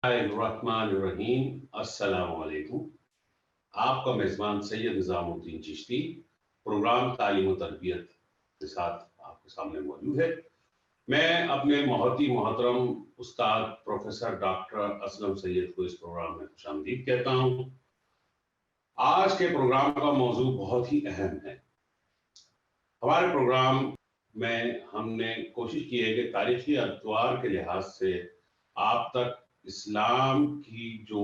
الرحمن السلام علیکم. آپ کا میزبان سید نظام الدین چشتی پروگرام تعلیم و تربیت کے ساتھ آپ کے سامنے موجود ہے. میں اپنے محترم استاد پروفیسر ڈاکٹر اسلم سید کو اس پروگرام میں خوش آمدید کہتا ہوں. آج کے پروگرام کا موضوع بہت ہی اہم ہے. ہمارے پروگرام میں ہم نے کوشش کی ہے کہ تاریخی ادوار کے لحاظ سے آپ تک اسلام کی جو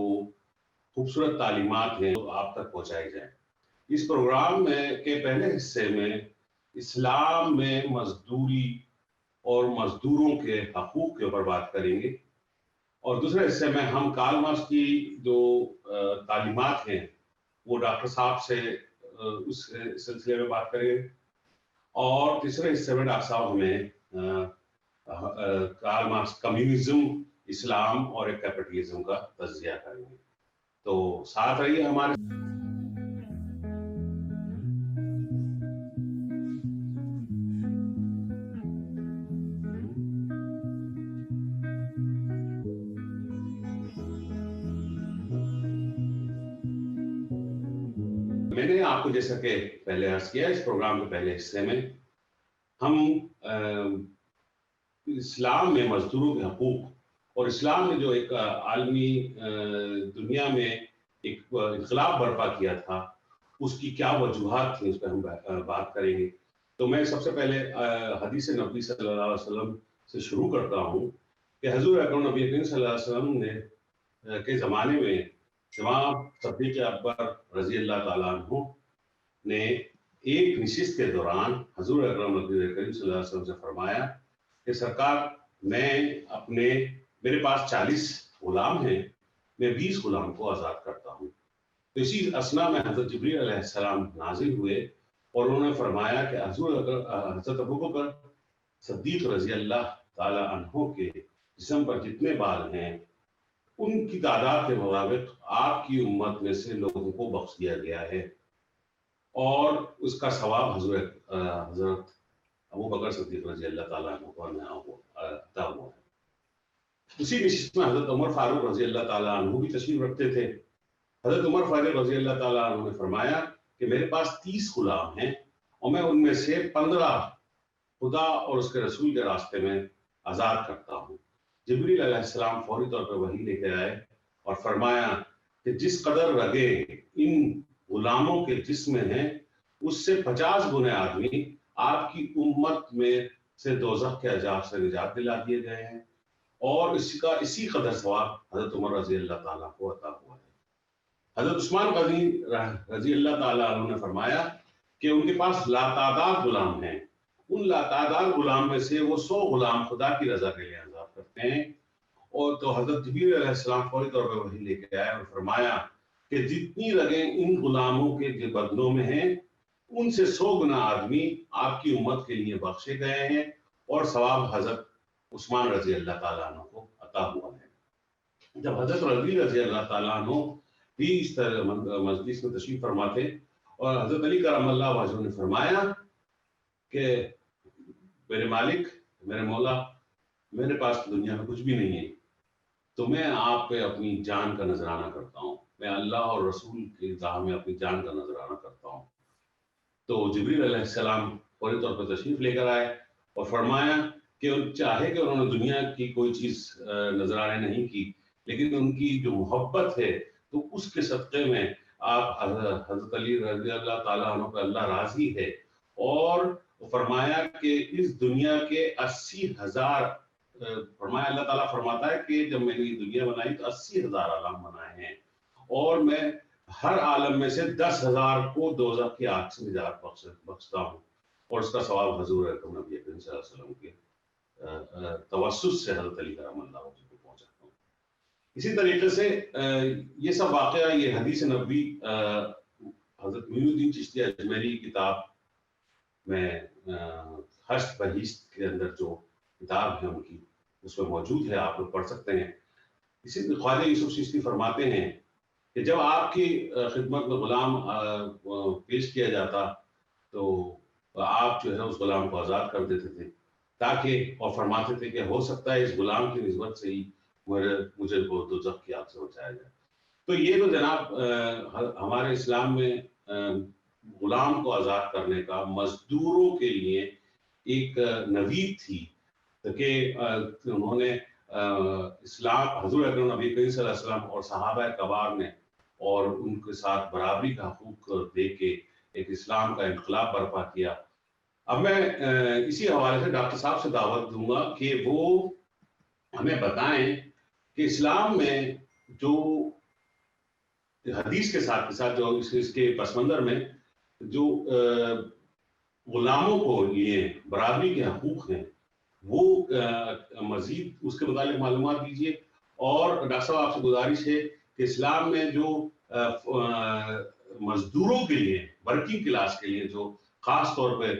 خوبصورت تعلیمات ہیں وہ آپ تک پہنچائی جائیں. اس پروگرام کے پہلے حصے میں اسلام میں مزدوری اور مزدوروں کے حقوق کے اوپر بات کریں گے، اور دوسرے حصے میں ہم کارل مارکس کی جو تعلیمات ہیں وہ ڈاکٹر صاحب سے اس سلسلے میں بات کریں گے، اور تیسرے حصے میں ڈاکٹر صاحب ہمیں کارل مارکس کمیونزم، اسلام اور ایک کیپٹلزم کا تجزیہ کریں گے. تو ساتھ رہیے ہمارے. میں نے آپ کو جیسا کہ پہلے عرض کیا، اس پروگرام کے پہلے حصے میں ہم اسلام میں مزدوروں کے حقوق اور اسلام نے جو ایک عالمی دنیا میں ایک انقلاب برپا کیا تھا اس کی کیا وجوہات تھیں، اس پہ ہم بات کریں گے. تو میں سب سے پہلے حدیث نبی صلی اللہ علیہ وسلم سے شروع کرتا ہوں کہ حضور اکرم نبی کریم صلی اللہ علیہ وسلم نے کے زمانے میں جناب صدیق اکبر رضی اللہ تعالیٰ عنہ نے ایک نشست کے دوران حضور اکرم نبی کریم صلی اللہ علیہ وسلم سے فرمایا کہ سرکار، میرے پاس 40 غلام ہیں، میں 20 غلام کو آزاد کرتا ہوں. تو اسی اثنا میں حضرت جبریل علیہ السلام نازل ہوئے اور انہوں نے فرمایا کہ حضرت ابوبکر صدیق رضی اللہ تعالی عنہ کے جسم پر جتنے بال ہیں ان کی تعداد کے مطابق آپ کی امت میں سے لوگوں کو بخش دیا گیا ہے، اور اس کا ثواب حضرت ابوبکر صدیق رضی اللہ تعالیٰ عنہ کو عطا ہوا ہے. اسی نشست میں حضرت عمر فاروق رضی اللہ تعالیٰ عنہ بھی تشریف رکھتے تھے. حضرت عمر فاروق رضی اللہ تعالیٰ عنہ نے فرمایا کہ میرے پاس 30 غلام ہیں اور میں ان میں سے 15 خدا اور اس کے رسول کے راستے میں آزاد کرتا ہوں. جبریل علیہ السلام فوری طور پر وحی لے کے آئے اور فرمایا کہ جس قدر رگے ان غلاموں کے جسم میں ہیں اس سے 50 گنے آدمی آپ کی امت میں سے دوزخ کے عذاب سے نجات دلا دیے گئے ہیں، اور اسی قدر ثواب حضرت عمر رضی اللہ تعالیٰ کو عطا ہوا ہے. حضرت عثمان غنی رضی اللہ تعالیٰ عنہ نے فرمایا کہ ان کے پاس لاتعداد غلام ہیں، ان لاتعداد غلام میں سے وہ 100 غلام خدا کی رضا کے لیے آزاد کرتے ہیں. اور تو حضرت جبریل علیہ السلام فوری طور پر وحی لے کے آئے اور فرمایا کہ جتنی رگیں ان غلاموں کے بدنوں میں ہیں ان سے 100 گنا آدمی آپ کی امت کے لیے بخشے گئے ہیں، اور ثواب حضرت عثمان رضی اللہ تعالیٰ عنہ کو عطا ہوا ہے. جب حضرت علی رضی اللہ تعالیٰ عنہ بھی اس طرح مجلس میں تشریف فرما تھے اور حضرت علی کرم اللہ وجہہ نے فرمایا کہ میرے مالک، میرے مولا، میرے پاس دنیا میں کچھ بھی نہیں ہے، تو میں آپ پہ اپنی جان کا نذرانہ کرتا ہوں، میں اللہ اور رسول کی راہ میں اپنی جان کا نذرانہ کرتا ہوں. تو جبریل علیہ السلام فوری طور پر تشریف لے کر آئے اور فرمایا کہ چاہے کہ انہوں نے دنیا کی کوئی چیز نذرانے نہیں کی، لیکن ان کی جو محبت ہے تو اس کے صدقے میں آپ حضرت علی رضی اللہ تعالیٰ عنہ پہ اللہ راضی ہے. اور فرمایا کہ اس دنیا کے 80,000 فرمایا، اللہ تعالیٰ فرماتا ہے کہ جب میں نے یہ دنیا بنائی تو 80,000 عالم بنائے ہیں، اور میں ہر عالم میں سے 10,000 کو دوزخ کی آگ سے نجات بخشتا ہوں، اور اس کا ثواب حضور اکرم نبی کریم صلی اللہ علیہ وسلم کے توسط سے حضرت علی کرم اللہ وجہہ کو پہنچاتا ہوں. اسی طریقے سے یہ سب واقعہ، یہ حدیث نبوی حضرت معین الدین چشتی اجمیری کی کتاب میں حشت بہشت کے اندر جو کتاب ہے ان کی، اس میں موجود ہے، آپ لوگ پڑھ سکتے ہیں. اسی خواجہ یوسف چشتی فرماتے ہیں کہ جب آپ کی خدمت میں غلام پیش کیا جاتا تو آپ جو ہے اس غلام کو آزاد کر دیتے تھے، تاکہ، اور فرماتے تھے کہ ہو سکتا ہے اس غلام کی نسبت سے ہی مجھے وہ دوزخ کی آگ سے بچایا جائے. تو یہ تو جناب ہمارے اسلام میں غلام کو آزاد کرنے کا مزدوروں کے لیے ایک نوید تھی کہ انہوں نے اسلام حضور اکرم نبی کریم صلی اللہ علیہ وسلم اور صحابہ کبار نے اور ان کے ساتھ برابری کا حقوق دے کے ایک اسلام کا انقلاب برپا کیا. اب میں اسی حوالے سے ڈاکٹر صاحب سے دعوت دوں گا کہ وہ ہمیں بتائیں کہ اسلام میں جو حدیث کے ساتھ جو اس کے پس منظر میں جو غلاموں کو لیے برابری کے حقوق ہیں وہ مزید اس کے متعلق معلومات دیجیے. اور ڈاکٹر صاحب آپ سے گزارش ہے کہ اسلام میں جو مزدوروں کے لیے ورکنگ کلاس کے لیے جو خاص طور پہ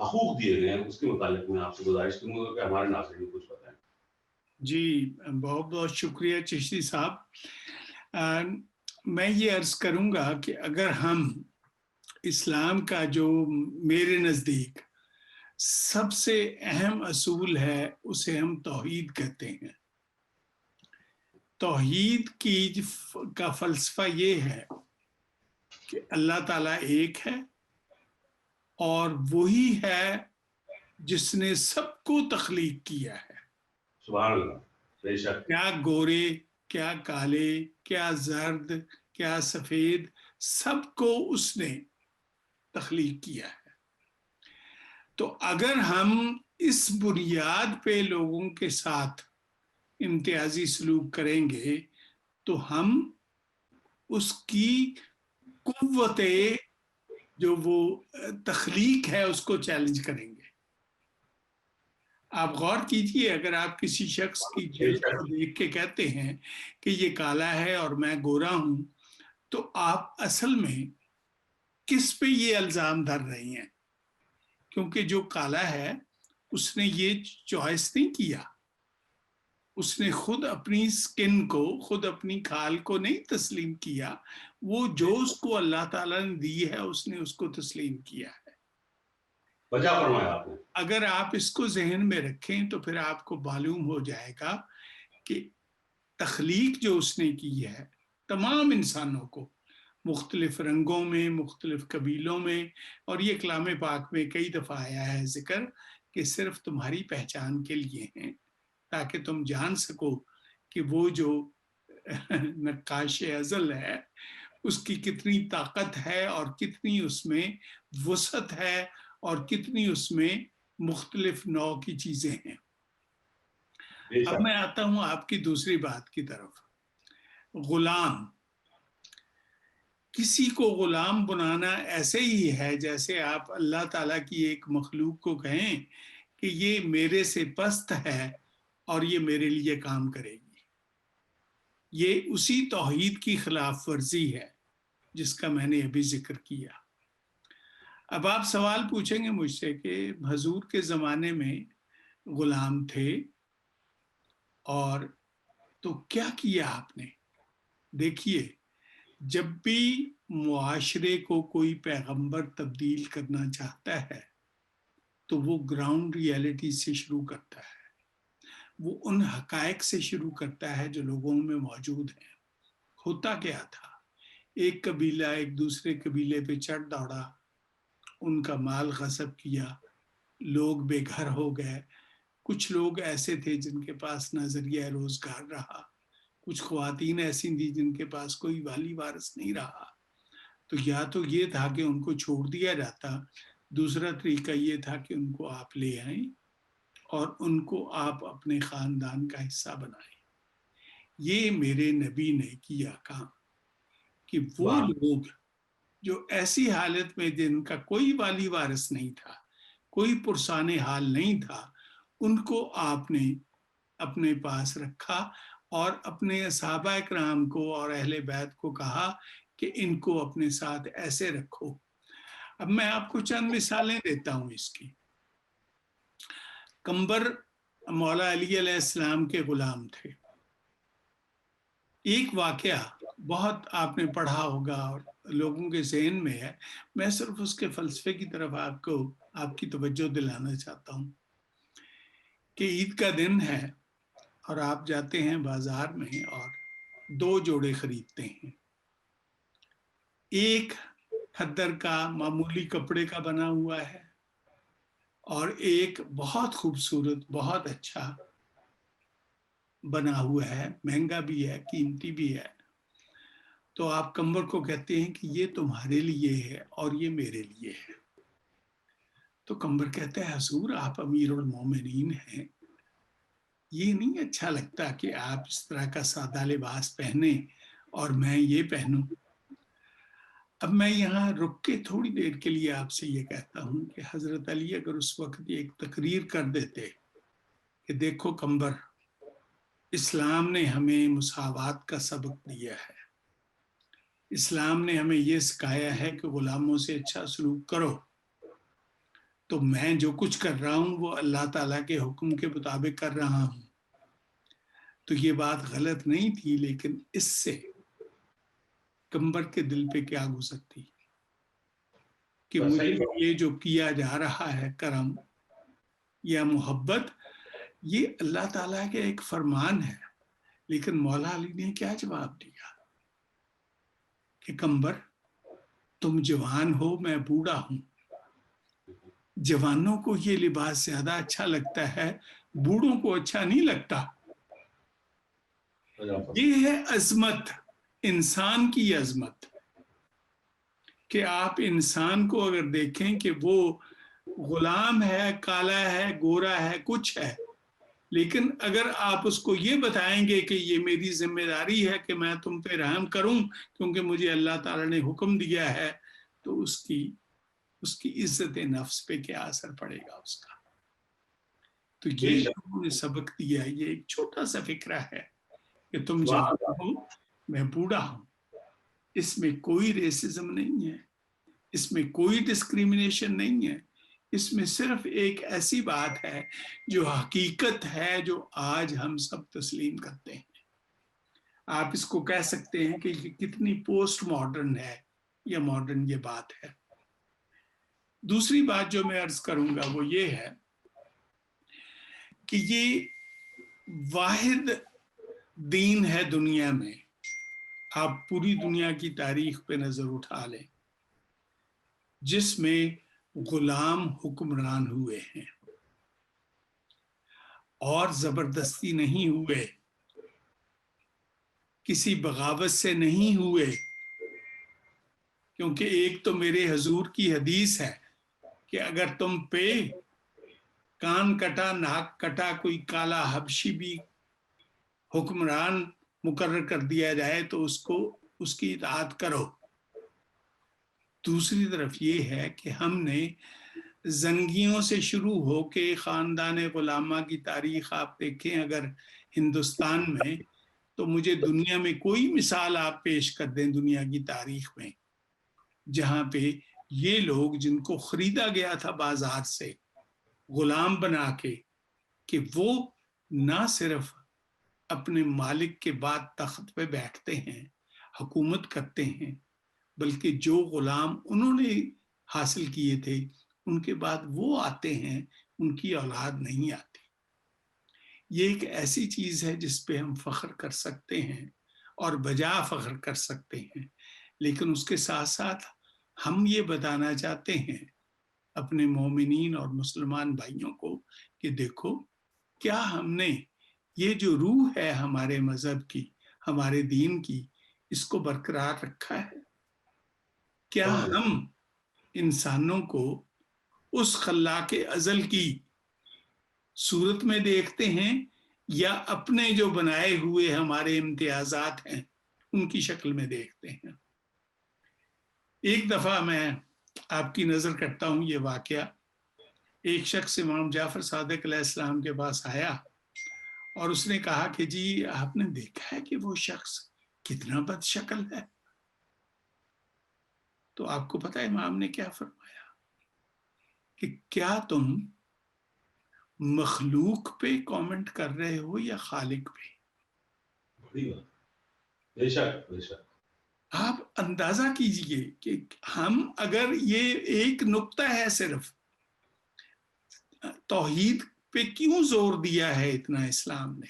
حقوق دیے گئے ہیں اس کے متعلق میں آپ سے گزارش کروں گا کہ ہمارے ناظرین کو کچھ بتائیں. جی بہت بہت شکریہ چشتی صاحب. میں یہ عرض کروں گا کہ اگر ہم اسلام کا جو میرے نزدیک سب سے اہم اصول ہے اسے ہم توحید کہتے ہیں. توحید کا فلسفہ یہ ہے کہ اللہ تعالیٰ ایک ہے اور وہی ہے جس نے سب کو تخلیق کیا ہے. سبحان اللہ. بے شک. کیا گورے، کیا کالے، کیا زرد، کیا سفید، سب کو اس نے تخلیق کیا ہے. تو اگر ہم اس بنیاد پہ لوگوں کے ساتھ امتیازی سلوک کریں گے تو ہم اس کی قوت جو وہ تخلیق ہے اس کو چیلنج کریں گے. آپ غور کیجئے، اگر آپ کسی شخص کی جلد کو دیکھ کے کہتے ہیں کہ یہ کالا ہے اور میں گورا ہوں تو آپ اصل میں کس پہ یہ الزام دھر رہے ہیں؟ کیونکہ جو کالا ہے اس نے یہ چوائس نہیں کیا، اس نے خود اپنی سکن کو، خود اپنی کھال کو نہیں تسلیم کیا، وہ جو اس کو اللہ تعالیٰ نے دی ہے اس نے اس کو تسلیم کیا ہے. بچا فرمایا آپ نے. اگر آپ اس کو ذہن میں رکھیں تو پھر آپ کو معلوم ہو جائے گا کہ تخلیق جو اس نے کی ہے تمام انسانوں کو مختلف رنگوں میں، مختلف قبیلوں میں، اور یہ کلام پاک میں کئی دفعہ آیا ہے ذکر کہ صرف تمہاری پہچان کے لیے ہیں تاکہ تم جان سکو کہ وہ جو نقاش ازل ہے اس کی کتنی طاقت ہے اور کتنی اس میں وسعت ہے اور کتنی اس میں مختلف نوع کی چیزیں ہیں. اب میں آتا ہوں آپ کی دوسری بات کی طرف. غلام، کسی کو غلام بنانا ایسے ہی ہے جیسے آپ اللہ تعالیٰ کی ایک مخلوق کو کہیں کہ یہ میرے سے پست ہے اور یہ میرے لیے کام کرے گی. یہ اسی توحید کی خلاف ورزی ہے جس کا میں نے ابھی ذکر کیا. اب آپ سوال پوچھیں گے مجھ سے کہ حضور کے زمانے میں غلام تھے اور تو کیا کیا آپ نے؟ دیکھیے، جب بھی معاشرے کو کوئی پیغمبر تبدیل کرنا چاہتا ہے تو وہ گراؤنڈ ریئلٹی سے شروع کرتا ہے، وہ ان حقائق سے شروع کرتا ہے جو لوگوں میں موجود ہیں. ہوتا کیا تھا؟ ایک قبیلہ ایک دوسرے قبیلے پہ چڑھ دوڑا، ان کا مال غصب کیا، لوگ بے گھر ہو گئے. کچھ لوگ ایسے تھے جن کے پاس نہ ذریعہ روزگار رہا، کچھ خواتین ایسی تھیں جن کے پاس کوئی والی وارث نہیں رہا. تو یا تو یہ تھا کہ ان کو چھوڑ دیا جاتا، دوسرا طریقہ یہ تھا کہ ان کو آپ لے آئیں اور ان کو آپ اپنے خاندان کا حصہ بنائیں. یہ میرے نبی نے کیا کام کہ وہ لوگ جو ایسی حالت میں جن کا کوئی والی وارث نہیں تھا، کوئی پرسان حال نہیں تھا، ان کو آپ نے اپنے پاس رکھا اور اپنے صحابہ اکرام کو اور اہل بیت کو کہا کہ ان کو اپنے ساتھ ایسے رکھو. اب میں آپ کو چند مثالیں دیتا ہوں اس کی. کمبر مولا علی علیہ السلام کے غلام تھے. ایک واقعہ بہت آپ نے پڑھا ہوگا اور لوگوں کے ذہن میں ہے، میں صرف اس کے فلسفے کی طرف آپ کی توجہ دلانا چاہتا ہوں کہ عید کا دن ہے اور آپ جاتے ہیں بازار میں اور 2 جوڑے خریدتے ہیں. ایک کھدر کا معمولی کپڑے کا بنا ہوا ہے اور ایک بہت خوبصورت بہت اچھا بنا ہوا ہے, مہنگا بھی ہے قیمتی بھی ہے. تو آپ کمبر کو کہتے ہیں کہ یہ تمہارے لیے ہے اور یہ میرے لیے ہے. تو کمبر کہتا ہے حضور آپ امیر المومنین ہیں, یہ نہیں اچھا لگتا کہ آپ اس طرح کا سادہ لباس پہنے اور میں یہ پہنوں. اب میں یہاں رک کے تھوڑی دیر کے لیے آپ سے یہ کہتا ہوں کہ حضرت علی اگر اس وقت ایک تقریر کر دیتے کہ دیکھو کمبر, اسلام نے ہمیں مساوات کا سبق دیا ہے, اسلام نے ہمیں یہ سکھایا ہے کہ غلاموں سے اچھا سلوک کرو, تو میں جو کچھ کر رہا ہوں وہ اللہ تعالیٰ کے حکم کے مطابق کر رہا ہوں, تو یہ بات غلط نہیں تھی. لیکن اس سے کمبر کے دل پہ کیا گزرتی کہ مجھے یہ جو کیا جا رہا ہے کرم یا محبت, یہ اللہ تعالیٰ کے ایک فرمان ہے. لیکن مولا علی نے کیا جواب دیا کہ کمبر تم جوان ہو میں بوڑھا ہوں, جوانوں کو یہ لباس زیادہ اچھا لگتا ہے, بوڑھوں کو اچھا نہیں لگتا. یہ ہے عظمت, انسان کی عظمت, کہ آپ انسان کو اگر دیکھیں کہ وہ غلام ہے, کالا ہے, گورا ہے, کچھ ہے, لیکن اگر آپ اس کو یہ بتائیں گے کہ یہ میری ذمہ داری ہے کہ میں تم پہ رحم کروں کیونکہ مجھے اللہ تعالیٰ نے حکم دیا ہے, تو اس کی عزت نفس پہ کیا اثر پڑے گا اس کا. تو یہ جو انہوں نے سبق دیا, یہ ایک چھوٹا سا فکرہ ہے کہ تم جوان ہو میں بوڑھا ہوں. اس میں کوئی ریسزم نہیں ہے, اس میں کوئی ڈسکریمنیشن نہیں ہے, اس میں صرف ایک ایسی بات ہے جو حقیقت ہے جو آج ہم سب تسلیم کرتے ہیں. آپ اس کو کہہ سکتے ہیں کہ یہ کتنی پوسٹ ماڈرن ہے یا ماڈرن یہ بات ہے. دوسری بات جو میں عرض کروں گا وہ یہ ہے کہ یہ واحد دین ہے دنیا میں. آپ پوری دنیا کی تاریخ پہ نظر اٹھا لیں جس میں غلام حکمران ہوئے ہیں اور زبردستی نہیں ہوئے, کسی بغاوت سے نہیں ہوئے. کیونکہ ایک تو میرے حضور کی حدیث ہے کہ اگر تم پہ کان کٹا ناک کٹا کوئی کالا حبشی بھی حکمران مقرر کر دیا جائے تو اس کی اطاعت کرو. دوسری طرف یہ ہے کہ ہم نے زنگیوں سے شروع ہو کے خاندان غلامہ کی تاریخ آپ دیکھیں اگر ہندوستان میں, تو مجھے دنیا میں کوئی مثال آپ پیش کر دیں دنیا کی تاریخ میں جہاں پہ یہ لوگ جن کو خریدا گیا تھا بازار سے غلام بنا کے, کہ وہ نہ صرف اپنے مالک کے بعد تخت پہ بیٹھتے ہیں, حکومت کرتے ہیں, بلکہ جو غلام انہوں نے حاصل کیے تھے ان کے بعد وہ آتے ہیں, ان کی اولاد نہیں آتی. یہ ایک ایسی چیز ہے جس پہ ہم فخر کر سکتے ہیں اور بجا فخر کر سکتے ہیں. لیکن اس کے ساتھ ساتھ ہم یہ بتانا چاہتے ہیں اپنے مومنین اور مسلمان بھائیوں کو کہ دیکھو کیا ہم نے یہ جو روح ہے ہمارے مذہب کی, ہمارے دین کی, اس کو برقرار رکھا ہے. کیا ہم انسانوں کو اس خلاق ازل کی صورت میں دیکھتے ہیں یا اپنے جو بنائے ہوئے ہمارے امتیازات ہیں ان کی شکل میں دیکھتے ہیں. ایک دفعہ میں آپ کی نظر کرتا ہوں یہ واقعہ, ایک شخص امام جعفر صادق علیہ السلام کے پاس آیا اور اس نے کہا کہ جی آپ نے دیکھا ہے کہ وہ شخص کتنا بد شکل ہے. تو آپ کو پتہ ہے امام نے کیا فرمایا کہ کیا تم مخلوق پہ کامنٹ کر رہے ہو یا خالق پہ؟ بے شک بے شک. آپ اندازہ کیجئے کہ ہم اگر یہ ایک نقطہ ہے صرف, توحید پہ کیوں زور دیا ہے اتنا اسلام نے,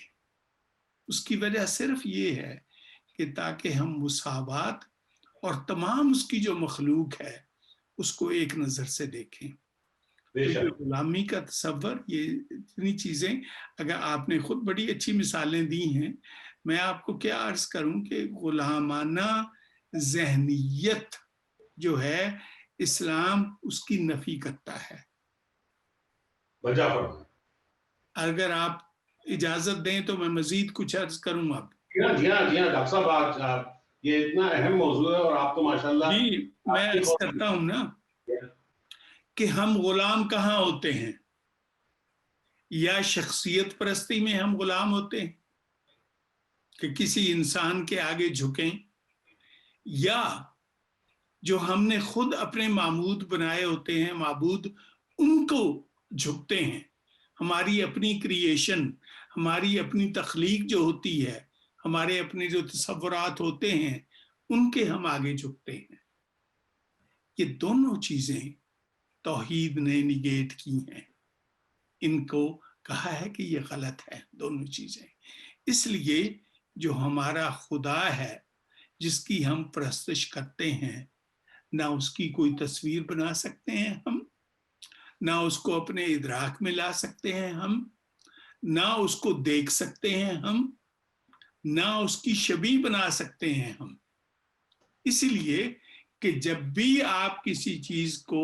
اس کی وجہ صرف یہ ہے کہ تاکہ ہم مساوات اور تمام اس کی جو مخلوق ہے اس کو ایک نظر سے دیکھیں. بے تو یہ شک. غلامی کا تصور، یہ اتنی چیزیں، اگر آپ نے خود بڑی اچھی مثالیں دی ہیں، میں آپ کو کیا عرض کروں کہ غلامانہ ذہنیت جو ہے اسلام اس کی نفی کرتا ہے. بجا فرمائیں. اگر آپ اجازت دیں تو میں مزید کچھ عرض کروں اب. جی ہاں ڈاکٹر صاحب، یہ اتنا اہم موضوع ہے اور آپ تو ماشاءاللہ جی میں عرض کرتا ہوں نا کہ ہم غلام کہاں ہوتے ہیں؟ یا شخصیت پرستی میں ہم غلام ہوتے ہیں کہ کسی انسان کے آگے جھکیں، یا جو ہم نے خود اپنے معبود بنائے ہوتے ہیں، معبود ان کو جھکتے ہیں. ہماری اپنی کریشن، ہماری اپنی تخلیق جو ہوتی ہے، ہمارے اپنے جو تصورات ہوتے ہیں ان کے ہم آگے جھکتے ہیں. یہ دونوں چیزیں توحید نے نگیٹ کی ہیں. ان کو کہا ہے کہ یہ غلط ہے دونوں چیزیں. اس لیے جو ہمارا خدا ہے جس کی ہم پرستش کرتے ہیں، نہ اس کی کوئی تصویر بنا سکتے ہیں ہم، نہ اس کو اپنے ادراک میں لا سکتے ہیں ہم، نہ اس کو دیکھ سکتے ہیں ہم، نہ اس کی شبیہ بنا سکتے ہیں ہم. اسی لیے کہ جب بھی آپ کسی چیز کو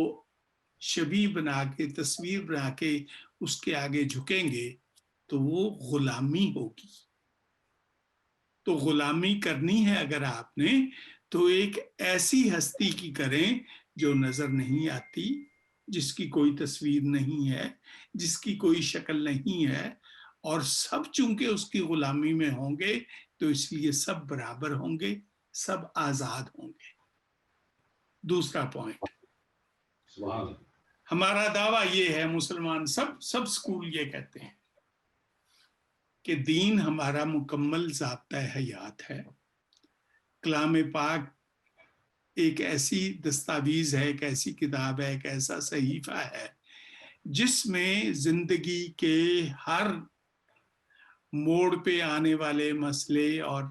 شبیہ بنا کے، تصویر بنا کے اس کے آگے جھکیں گے تو وہ غلامی ہوگی. تو غلامی کرنی ہے اگر آپ نے تو ایک ایسی ہستی کی کریں جو نظر نہیں آتی، جس کی کوئی تصویر نہیں ہے، جس کی کوئی شکل نہیں ہے، اور سب چونکہ اس کی غلامی میں ہوں گے تو اس لیے سب برابر ہوں گے، سب آزاد ہوں گے. دوسرا پوائنٹ، سبحان اللہ. ہمارا دعویٰ یہ ہے، مسلمان سب سکول یہ کہتے ہیں کہ دین ہمارا مکمل ضابطۂ حیات ہے. کلام پاک ایک ایسی دستاویز ہے، ایک ایسی کتاب ہے، ایک ایسا صحیفہ ہے جس میں زندگی کے ہر موڑ پہ آنے والے مسئلے اور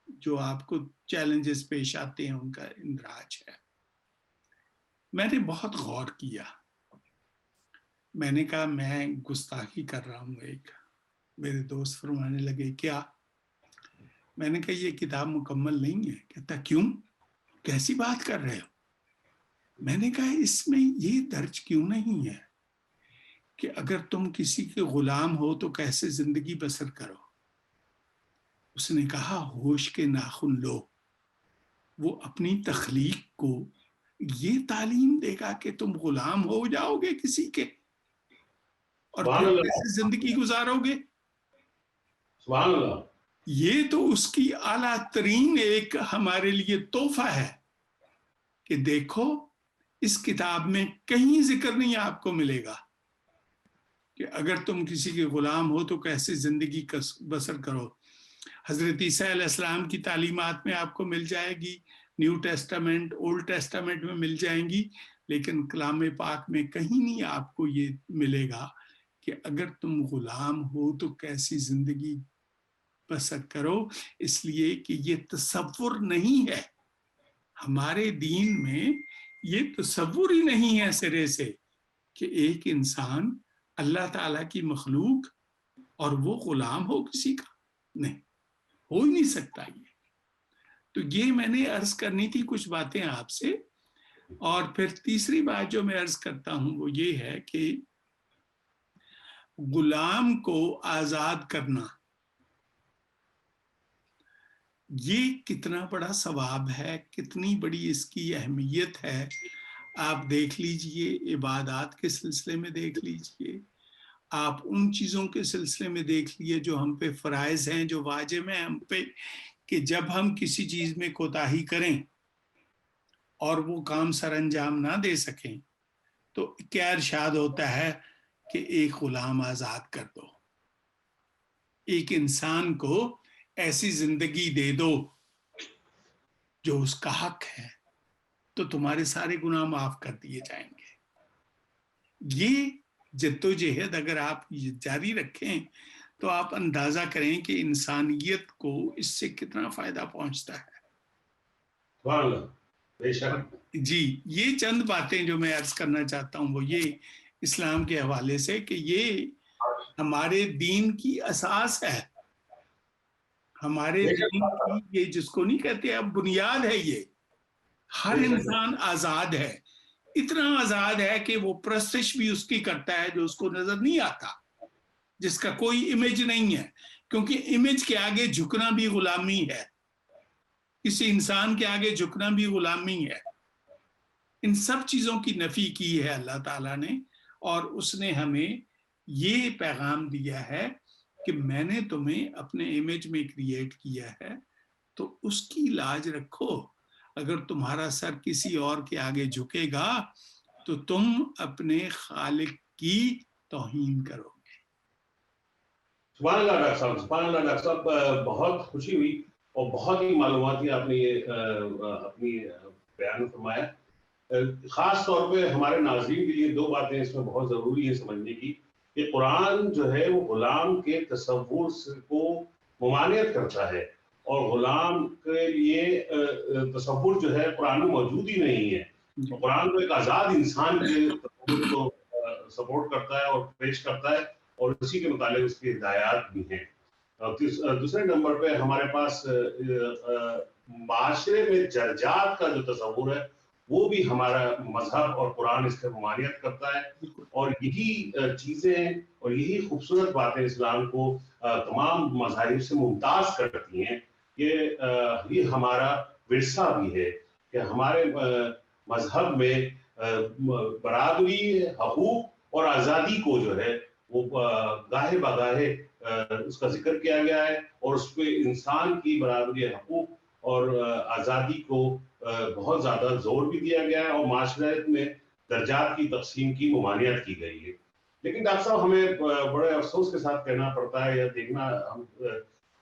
جو آپ کو چیلنجز پیش آتے ہیں ان کا اندراج ہے. میں نے بہت غور کیا. میں نے کہا میں گستاخی کر رہا ہوں. ایک میرے دوست فرمانے لگے کیا؟ میں نے کہا یہ کتاب مکمل نہیں ہے. کہتا کیوں؟ کیسی بات کر رہے ہو؟ میں نے کہا اس میں یہ درج کیوں نہیں ہے کہ اگر تم کسی کے غلام ہو تو کیسے زندگی بسر کرو؟ اس نے کہا ہوش کے ناخن لو. وہ اپنی تخلیق کو یہ تعلیم دے گا کہ تم غلام ہو جاؤ گے کسی کے اور سبحان پھر اللہ. کیسے زندگی گزارو گے؟ سبحان اللہ. یہ تو اس کی اعلیٰ ترین ایک ہمارے لیے تحفہ ہے کہ دیکھو اس کتاب میں کہیں ذکر نہیں آپ کو ملے گا کہ اگر تم کسی کے غلام ہو تو کیسے زندگی بسر کرو. حضرت عیسیٰ علیہ السلام کی تعلیمات میں آپ کو مل جائے گی، نیو ٹیسٹامنٹ، اولڈ ٹیسٹامنٹ میں مل جائیں گی، لیکن کلام پاک میں کہیں نہیں آپ کو یہ ملے گا کہ اگر تم غلام ہو تو کیسی زندگی بسر کرو. اس لیے کہ یہ تصور نہیں ہے. ہمارے دین میں یہ تصور ہی نہیں ہے سرے سے کہ ایک انسان اللہ تعالیٰ کی مخلوق اور وہ غلام ہو کسی کا. نہیں، ہو ہی نہیں سکتا یہ. تو یہ میں نے عرض کرنی تھی کچھ باتیں آپ سے. اور پھر تیسری بات جو میں عرض کرتا ہوں وہ یہ ہے کہ غلام کو آزاد کرنا یہ کتنا بڑا ثواب ہے، کتنی بڑی اس کی اہمیت ہے. آپ دیکھ لیجئے، عبادات کے سلسلے میں دیکھ لیجئے، آپ ان چیزوں کے سلسلے میں دیکھ لیجئے جو ہم پہ فرائض ہیں، جو واجب ہیں ہم پہ، کہ جب ہم کسی چیز میں کوتاہی کریں اور وہ کام سر انجام نہ دے سکیں تو کیا ارشاد ہوتا ہے کہ ایک غلام آزاد کر دو، ایک انسان کو ایسی زندگی دے دو جو اس کا حق ہے، تو تمہارے سارے گناہ معاف کر دیے جائیں گے. یہ جدوجہد اگر آپ جاری رکھیں تو آپ اندازہ کریں کہ انسانیت کو اس سے کتنا فائدہ پہنچتا ہے. سبحان اللہ، بے شک. جی، یہ چند باتیں جو میں عرض کرنا چاہتا ہوں وہ یہ اسلام کے حوالے سے کہ یہ ہمارے دین کی اساس ہے، ہمارے بے شک. دین کی یہ جس کو نہیں کہتے اب بنیاد ہے. یہ ہر بے شک. انسان آزاد ہے، اتنا آزاد ہے کہ وہ پرستش بھی اس کی کرتا ہے جو اس کو نظر نہیں آتا، جس کا کوئی امیج نہیں ہے، کیونکہ امیج کے آگے جھکنا بھی غلامی ہے، کسی انسان کے آگے جھکنا بھی غلامی ہے. ان سب چیزوں کی نفی کی ہے اللہ تعالیٰ نے، اور اس نے ہمیں یہ پیغام دیا ہے کہ میں نے تمہیں اپنے امیج میں کریٹ کیا ہے تو اس کی لاج رکھو. اگر تمہارا سر کسی اور کے آگے جھکے گا تو تم اپنے خالق کی توہین کرو گے. سبحان اللہ ڈاکٹر صاحب، سبحان اللہ ڈاکٹر صاحب. بہت خوشی ہوئی اور بہت ہی معلوماتی آپ نے یہ اپنی بیان فرمایا. خاص طور پہ ہمارے ناظرین کے لیے دو باتیں اس میں بہت ضروری ہے سمجھنے کی کہ قرآن جو ہے وہ غلام کے تصور کو ممانعت کرتا ہے، اور غلام کے لیے تصور جو ہے قرآن میں موجود ہی نہیں ہے. قرآن کو ایک آزاد انسان کے تصور کو سپورٹ کرتا ہے اور پیش کرتا ہے، اور اسی کے متعلق اس کی ہدایات بھی ہیں. دوسرے نمبر پہ ہمارے پاس معاشرے میں درجات کا جو تصور ہے وہ بھی ہمارا مذہب اور قرآن اس سے ممانعت کرتا ہے. اور یہی چیزیں اور یہی خوبصورت باتیں اسلام کو تمام مذاہب سے ممتاز کرتی ہیں کہ یہ ہمارا ورثہ بھی ہے کہ ہمارے مذہب میں برابری، حقوق اور آزادی کو جو ہے وہ گاہے بگاہے اس کا ذکر کیا گیا ہے، اور اس پہ انسان کی برابری، حقوق اور آزادی کو بہت زیادہ زور بھی دیا گیا ہے، اور معاشرت میں درجات کی تقسیم کی ممانعت کی گئی ہے. لیکن ڈاکٹر صاحب ہمیں بڑے افسوس کے ساتھ کہنا پڑتا ہے یا دیکھنا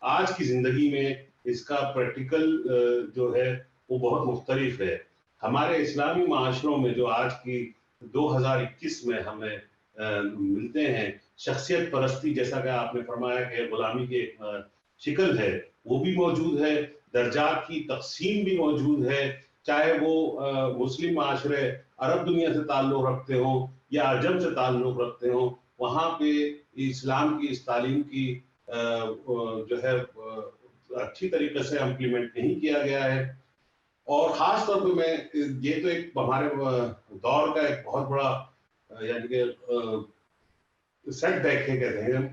آج کی زندگی میں اس کا پریکٹیکل جو ہے وہ بہت مختلف ہے. ہمارے اسلامی معاشروں میں جو آج کی 2021 میں ہمیں ملتے ہیں، شخصیت پرستی جیسا کہ آپ نے فرمایا کہ غلامی کی ایک شکل ہے وہ بھی موجود ہے، درجات کی تقسیم بھی موجود ہے، چاہے وہ مسلم معاشرے عرب دنیا سے تعلق رکھتے ہوں یا عجم سے تعلق رکھتے ہوں، وہاں پہ اسلام کی اس تعلیم کی جو ہے اچھی طریقے سے امپلیمنٹ نہیں کیا گیا ہے. اور خاص طور پہ میں یہ تو ایک ہمارے دور کا ایک بہت بڑا یعنی کہ سیٹ بیک ہے کہتے ہیں ہم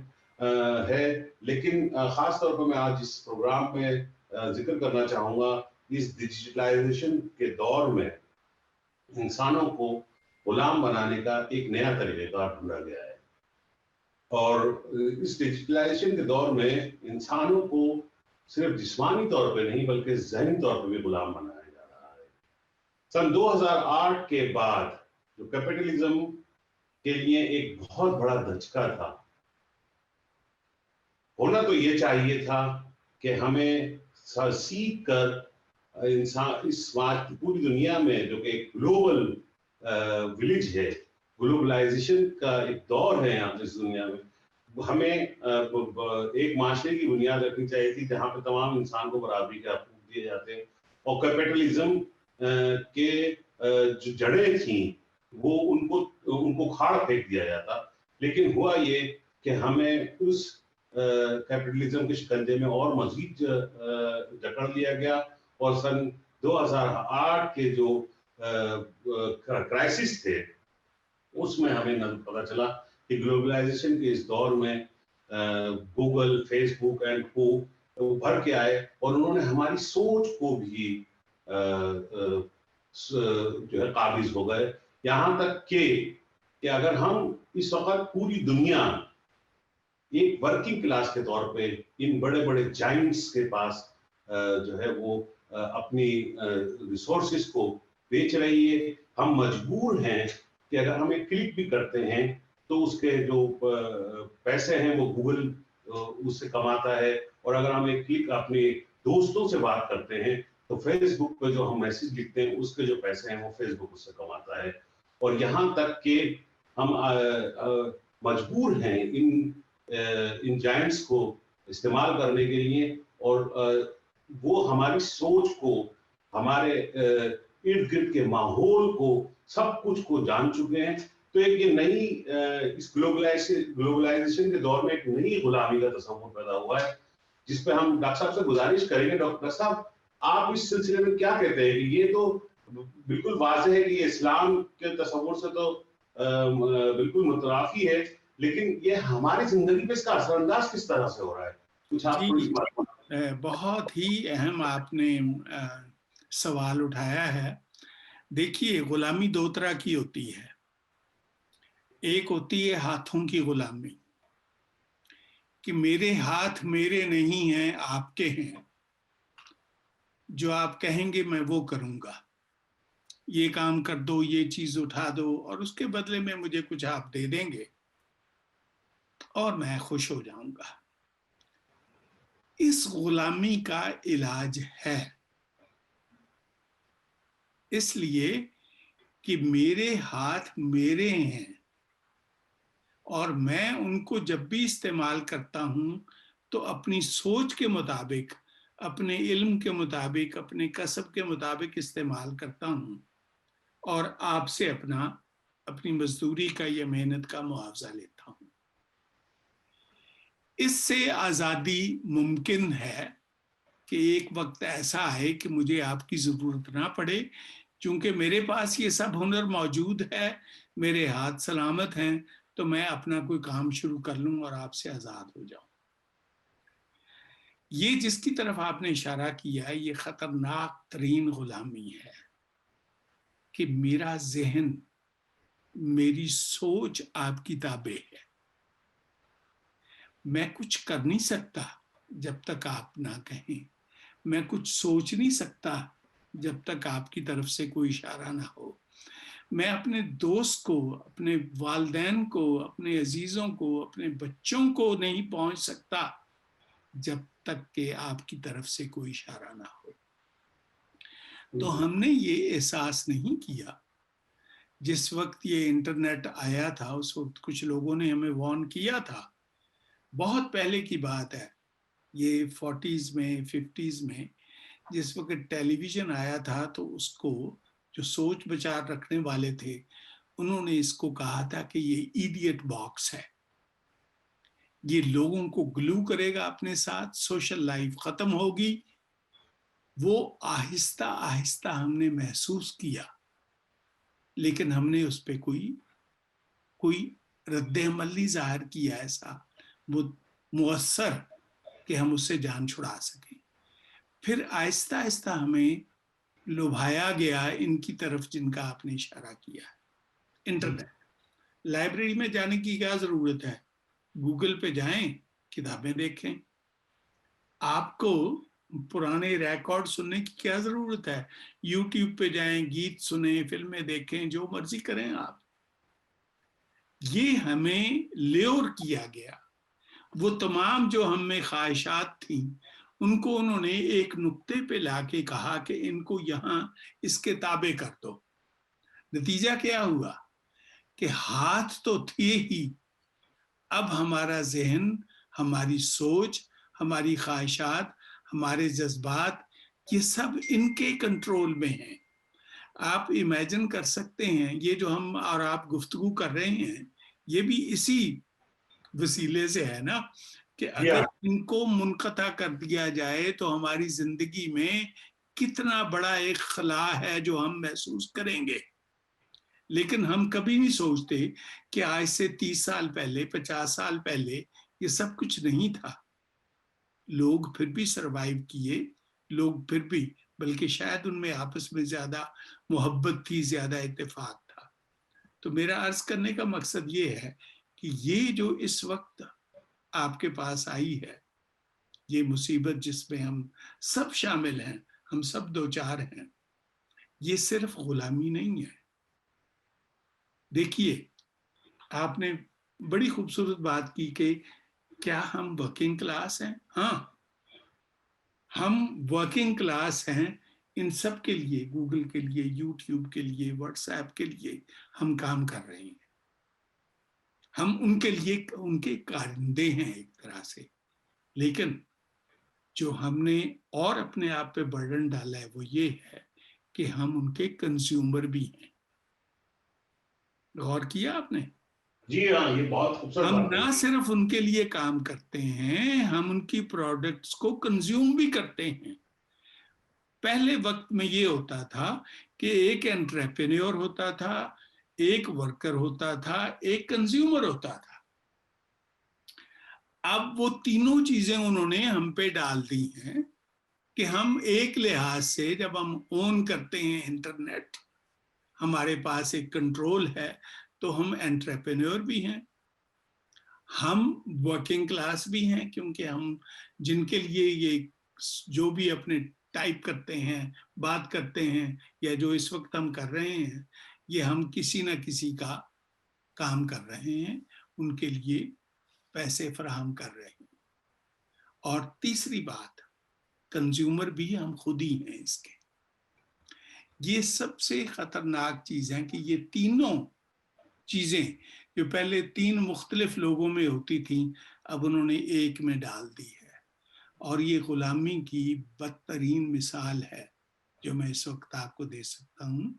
ہے، لیکن خاص طور پہ میں آج اس پروگرام میں ذکر کرنا چاہوں گا اس ڈیجیٹلائزیشن کے دور میں انسانوں کو غلام بنانے کا ایک نیا طریقہ کار ڈھونڈا گیا ہے. اور اس ڈیجیٹلائزیشن کے دور میں انسانوں کو صرف جسمانی طور پہ نہیں بلکہ ذہنی طور پہ بھی غلام بنایا جا رہا ہے. سن 2008 کے بعد جو کیپٹلزم کے لیے ایک بہت بڑا دھچکا تھا، ہونا تو یہ چاہیے تھا کہ ہمیں سیکھ کر انسان اس پوری دنیا میں جو کہ ایک گلوبل ولیج ہے، گلوبلائزیشن کا ایک دور ہے یہاں اس دنیا میں، ہمیں ایک معاشرے کی بنیاد رکھنی چاہیے تھی جہاں پہ تمام انسان کو برابری کے حقوق دیے جاتے ہیں، اور کیپٹلزم کے جو جڑیں تھیں وہ ان کو کھاڑ پھینک دیا جاتا. لیکن ہوا یہ کہ ہمیں اس کیپٹلزم کے شکنجے میں اور مزید جکڑ لیا گیا، اور سن 2008 کے جو کرائسس تھے اس میں ہمیں پتہ چلا کہ گلوبلائزیشن کے اس دور میں گوگل، فیس بک اینڈ کو بھر کے آئے، اور انہوں نے ہماری سوچ کو بھی جو ہے قابض ہو گئے. یہاں تک کہ اگر ہم اس وقت پوری دنیا ایک ورکنگ کلاس کے طور پہ ان بڑے بڑے جائنٹس کے پاس جو ہے وہ اپنی ریسورسز کو بیچ رہی ہے، ہم مجبور ہیں کہ اگر ہم ایک کلک بھی کرتے ہیں تو اس کے جو پیسے ہیں وہ گوگل اس سے کماتا ہے، اور اگر ہم ایک کلک اپنے دوستوں سے بات کرتے ہیں تو فیس بک پہ جو ہم میسج لکھتے ہیں اس کے جو پیسے ہیں وہ فیس بک اس سے کماتا ہے. اور یہاں تک کہ ہم مجبور ہیں ان ان جائنٹس کو استعمال کرنے کے لیے، اور وہ ہماری سوچ کو، ہمارے ارد گرد کے ماحول کو، سب کچھ کو جان چکے ہیں. تو ایک یہ نئی اس گلوبلائزیشن کے دور میں ایک نئی غلامی کا تصور پیدا ہوا ہے، جس پہ ہم ڈاکٹر صاحب سے گزارش کریں گے. ڈاکٹر صاحب، آپ اس سلسلے میں کیا کہتے ہیں؟ کہ یہ تو بالکل واضح ہے کہ یہ اسلام کے تصور سے تو بالکل مترافی ہے، لیکن یہ ہماری زندگی پہ اس کا اثر انداز کس طرح سے ہو رہا ہے؟ کچھ آپ تھوڑی سی جی، بات. بہت ہی اہم آپ نے سوال اٹھایا ہے. دیکھیے، غلامی دو طرح کی ہوتی ہے. ایک ہوتی ہے ہاتھوں کی غلامی، کہ میرے ہاتھ میرے نہیں ہیں، آپ کے ہیں. جو آپ کہیں گے میں وہ کروں گا. یہ کام کر دو، یہ چیز اٹھا دو، اور اس کے بدلے میں مجھے کچھ آپ دے دیں گے اور میں خوش ہو جاؤں گا. اس غلامی کا علاج ہے. اس لیے کہ میرے ہاتھ میرے ہیں، اور میں ان کو جب بھی استعمال کرتا ہوں تو اپنی سوچ کے مطابق، اپنے علم کے مطابق، اپنے کسب کے مطابق استعمال کرتا ہوں، اور آپ سے اپنی مزدوری کا یا محنت کا معاوضہ لیتا ہوں. اس سے آزادی ممکن ہے کہ ایک وقت ایسا آئے کہ مجھے آپ کی ضرورت نہ پڑے، چونکہ میرے پاس یہ سب ہنر موجود ہے، میرے ہاتھ سلامت ہیں، تو میں اپنا کوئی کام شروع کر لوں اور آپ سے آزاد ہو جاؤں. یہ جس کی طرف آپ نے اشارہ کیا، یہ خطرناک ترین غلامی ہے کہ میرا ذہن، میری سوچ آپ کی تابع ہے. میں کچھ کر نہیں سکتا جب تک آپ نہ کہیں. میں کچھ سوچ نہیں سکتا جب تک آپ کی طرف سے کوئی اشارہ نہ ہو. میں اپنے دوست کو، اپنے والدین کو، اپنے عزیزوں کو، اپنے بچوں کو نہیں پہنچ سکتا جب تک کہ آپ کی طرف سے کوئی اشارہ نہ ہو. تو ہم نے یہ احساس نہیں کیا. جس وقت یہ انٹرنیٹ آیا تھا، اس وقت کچھ لوگوں نے ہمیں وارن کیا تھا. بہت پہلے کی بات ہے، یہ 40s میں 50s میں، جس وقت ٹیلی ویژن آیا تھا تو اس کو جو سوچ بچار رکھنے والے تھے، انہوں نے اس کو کہا تھا کہ یہ ایڈیٹ باکس ہے، یہ لوگوں کو گلو کرے گا اپنے ساتھ، سوشل لائف ختم ہوگی. وہ آہستہ آہستہ ہم نے محسوس کیا، لیکن ہم نے اس پہ کوئی رد عمل نہیں ظاہر کیا ایسا وہ مؤثر کہ ہم اس سے جان چھڑا سکیں. پھر آہستہ آہستہ ہمیں لبھایا گیا ان کی طرف جن کا آپ نے اشارہ کیا ہے. انٹرنیٹ. لائبریری میں جانے کی کیا ضرورت ہے؟ گوگل پہ جائیں، کتابیں دیکھیں. آپ کو پرانے ریکارڈ سننے کی کیا ضرورت ہے؟ یوٹیوب پہ جائیں، گیت سنیں، فلمیں دیکھیں، جو مرضی کریں آپ. یہ ہمیں لیور کیا گیا. وہ تمام جو ہم میں خواہشات تھیں، ان کو انہوں نے ایک نقطے پہ لا کے کہا کہ ان کو یہاں اس کے تابع کر دو. نتیجہ کیا ہوا کہ ہاتھ تو تھے ہی، اب ہمارا ذہن، ہماری سوچ، ہماری خواہشات، ہمارے جذبات، یہ سب ان کے کنٹرول میں ہیں. آپ امیجن کر سکتے ہیں، یہ جو ہم اور آپ گفتگو کر رہے ہیں، یہ بھی اسی وسیلے سے ہے نا، کہ اگر ان کو منقطع کر دیا جائے تو ہماری زندگی میں کتنا بڑا ایک خلا ہے جو ہم محسوس کریں گے. لیکن ہم کبھی نہیں سوچتے کہ آج سے 30 سال پہلے، 50 سال پہلے یہ سب کچھ نہیں تھا. لوگ پھر بھی سروائیو کیے، لوگ پھر بھی، بلکہ شاید ان میں آپس میں زیادہ محبت تھی، زیادہ اتفاق تھا. تو میرا عرض کرنے کا مقصد یہ ہے کہ یہ جو اس وقت آپ کے پاس آئی ہے، یہ مصیبت جس میں ہم سب شامل ہیں، ہم سب دوچار ہیں، یہ صرف غلامی نہیں ہے. دیکھیے، آپ نے بڑی خوبصورت بات کی کہ کیا ہم ورکنگ کلاس ہیں؟ ہاں، ہم ورکنگ کلاس ہیں. ان سب کے لیے، گوگل کے لیے، یوٹیوب کے لیے، واٹس ایپ کے لیے ہم کام کر رہے ہیں. ہم ان کے لیے ان کے کارندے ہیں ایک طرح سے، لیکن جو ہم نے اور اپنے آپ پہ برڈن ڈالا ہے وہ یہ ہے کہ ہم ان کے کنزیومر بھی ہیں. غور کیا آپ نے؟ جی ہاں، یہ بہت خوبصورت ہم بات نہ کہی. صرف ان کے لیے کام کرتے ہیں، ہم ان کی پروڈکٹس کو کنزیوم بھی کرتے ہیں. پہلے وقت میں یہ ہوتا تھا کہ ایک انٹرپرینیور ہوتا تھا، ایک ورکر ہوتا تھا، ایک کنزیومر ہوتا تھا. اب وہ تینوں چیزیں انہوں نے ہم پہ ڈال دی ہیں کہ ہم ایک لحاظ سے جب ہم اون کرتے ہیں انٹرنیٹ، ہمارے پاس ایک کنٹرول ہے، تو ہم انٹرپرینیور بھی ہیں، ہم ورکنگ کلاس بھی ہیں، کیونکہ ہم جن کے لیے یہ جو بھی اپنے ٹائپ کرتے ہیں، بات کرتے ہیں، یا جو اس وقت ہم کر رہے ہیں، یہ ہم کسی نہ کسی کا کام کر رہے ہیں، ان کے لیے پیسے فراہم کر رہے ہیں. اور تیسری بات، کنزیومر بھی ہم خود ہی ہیں اس کے. یہ سب سے خطرناک چیز ہے کہ یہ تینوں چیزیں جو پہلے تین مختلف لوگوں میں ہوتی تھیں، اب انہوں نے ایک میں ڈال دی ہے. اور یہ غلامی کی بدترین مثال ہے جو میں اس وقت آپ کو دے سکتا ہوں،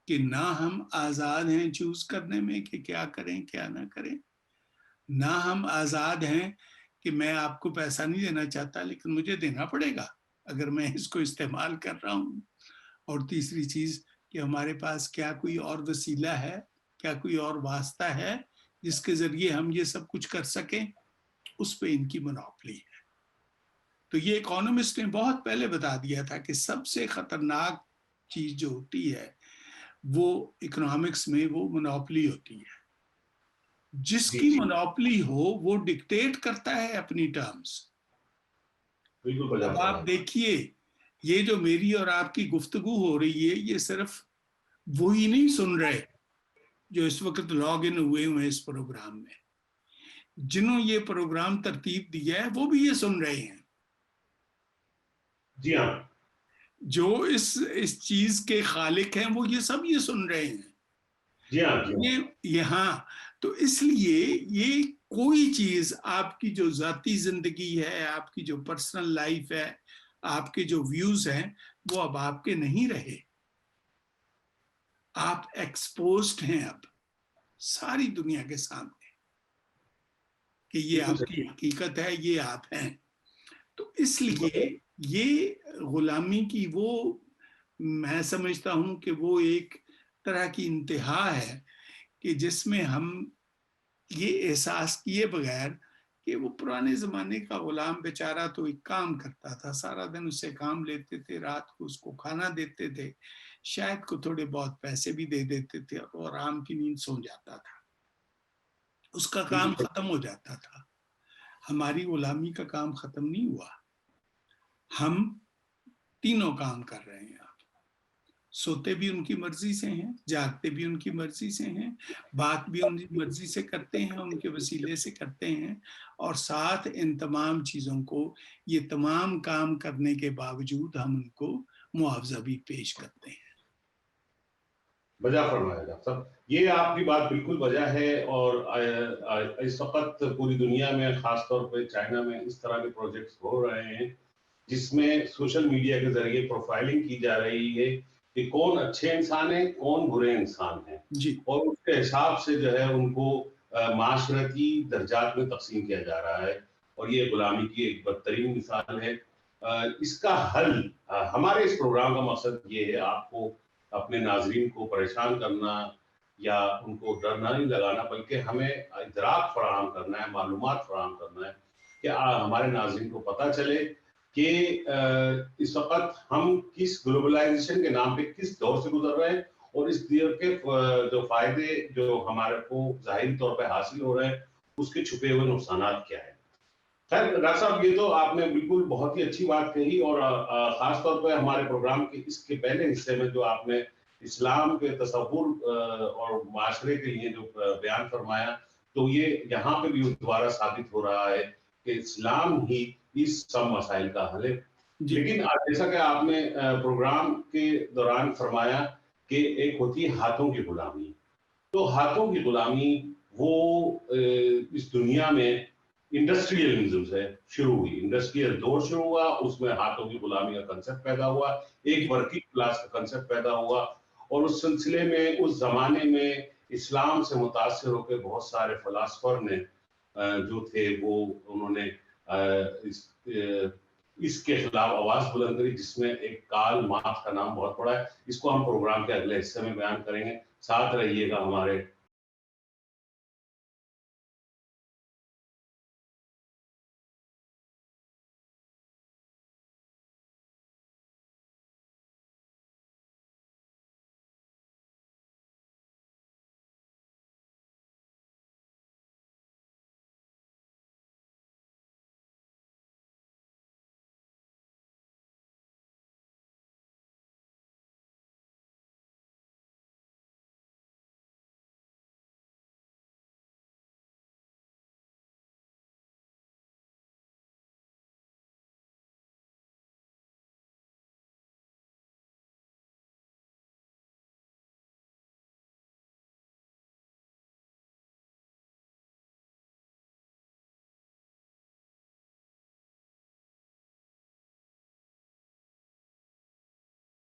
کہ نہ ہم آزاد ہیں چوز کرنے میں کہ کیا کریں کیا نہ کریں، نہ ہم آزاد ہیں کہ میں آپ کو پیسہ نہیں دینا چاہتا لیکن مجھے دینا پڑے گا اگر میں اس کو استعمال کر رہا ہوں. اور تیسری چیز کہ ہمارے پاس کیا کوئی اور وسیلہ ہے، کیا کوئی اور واسطہ ہے جس کے ذریعے ہم یہ سب کچھ کر سکیں، اس پہ ان کی منوپلی ہے. تو یہ اکانومسٹ نے بہت پہلے بتا دیا تھا کہ سب سے خطرناک چیز جو ہوتی ہے وہ اکنامکس میں وہ منوپلی ہوتی ہے. جس جی کی جی منوپلی ہو وہ ڈکٹیٹ کرتا ہے اپنی ٹرمز. بالکل بجا اب آپ فرمایا. دیکھیے، یہ جو میری اور آپ کی گفتگو ہو رہی ہے، یہ صرف وہی نہیں سن رہے جو اس وقت لاگ ان ہوئے ہیں اس پروگرام میں. جنہوں یہ پروگرام ترتیب دیا ہے وہ بھی یہ سن رہے ہیں. جی ہاں. جو اس چیز کے خالق ہیں وہ یہ سب یہ سن رہے ہیں. جی ہاں. جی ہاں. یہ یہاں تو اس لیے یہ کوئی چیز آپ کی جو ذاتی زندگی ہے، آپ کی جو پرسنل لائف ہے، آپ کے جو ویوز ہیں، وہ اب آپ کے نہیں رہے. آپ ایکسپوزڈ ہیں اب ساری دنیا کے سامنے کہ یہ بالکل آپ کی صحیح. حقیقت ہے، یہ آپ ہیں. تو اس لیے یہ غلامی کی وہ میں سمجھتا ہوں کہ وہ ایک طرح کی انتہا ہے کہ جس میں ہم یہ احساس کیے بغیر کہ وہ پرانے زمانے کا غلام بیچارہ تو ایک کام کرتا تھا، سارا دن اس سے کام لیتے تھے، رات کو اس کو کھانا دیتے تھے، شاید کو تھوڑے بہت پیسے بھی دے دیتے تھے اور آرام کی نیند سو جاتا تھا، اس کا بالکل کام صحیح. ختم ہو جاتا تھا. ہماری غلامی کا کام ختم نہیں ہوا. ہم تینوں کام کر رہے ہیں. آپ سوتے بھی ان کی مرضی سے ہیں، جاگتے بھی ان کی مرضی سے ہیں، بات بھی ان کی مرضی سے کرتے ہیں، ان کے وسیلے سے کرتے ہیں، اور ساتھ ان تمام چیزوں کو، یہ تمام کام کرنے کے باوجود ہم ان کو معاوضہ بھی پیش کرتے ہیں. بجا فرمایا ڈاکٹر صاحب. یہ آپ کی بات بالکل بجا ہے. اور اس وقت پوری دنیا میں، خاص طور پہ چائنا میں، اس طرح کے پروجیکٹس ہو رہے ہیں جس میں سوشل میڈیا کے ذریعے پروفائلنگ کی جا رہی ہے کہ کون اچھے انسان ہیں، کون برے انسان ہیں، جی اور اس کے حساب سے جو ہے ان کو معاشرتی درجات میں تقسیم کیا جا رہا ہے. اور یہ غلامی کی ایک بدترین مثال ہے. اس کا حل، ہمارے اس پروگرام کا مقصد یہ ہے آپ کو، اپنے ناظرین کو پریشان کرنا یا ان کو ڈر نہیں لگانا، بلکہ ہمیں ادراک فراہم کرنا ہے، معلومات فراہم کرنا ہے کہ ہمارے ناظرین کو پتہ چلے کہ اس وقت ہم کس گلوبلائزیشن کے نام پہ کس دور سے گزر رہے ہیں، اور اس دور کے جو فائدے جو ہمارے کو ظاہری طور پہ حاصل ہو رہے ہیں، اس کے چھپے ہوئے نقصانات کیا ہیں. خیر ڈاکٹر صاحب، یہ تو آپ نے بالکل بہت ہی اچھی بات کہی. اور خاص طور پہ ہمارے پروگرام کے اس کے پہلے حصے میں جو آپ نے اسلام کے تصور اور معاشرے کے لیے جو بیان فرمایا، تو یہ یہاں پہ بھی دوبارہ ثابت ہو رہا ہے کہ اسلام ہی اس سب مسائل کا حل ہے. جی لیکن جیسا کہ آپ نے پروگرام کے دوران فرمایا کہ ایک ہوتی ہے ہاتھوں کی غلامی. تو ہاتھوں کی غلامی وہ اس دنیا میں انڈسٹریلزم سے شروع ہوئی. انڈسٹریل دور شروع ہوا, اس میں ہاتھوں کی غلامی کا کنسپٹ پیدا ہوا, ایک ورکنگ کلاس کا کنسپٹ پیدا ہوا, اور اس سلسلے میں اس زمانے میں اسلام سے متاثر ہو کے بہت سارے فلاسفر نے جو تھے وہ انہوں نے اس کے خلاف آواز بلند کری, جس میں ایک کارل مارکس کا نام بہت بڑا ہے. اس کو ہم پروگرام کے اگلے حصے میں بیان کریں گے. ساتھ رہیے گا ہمارے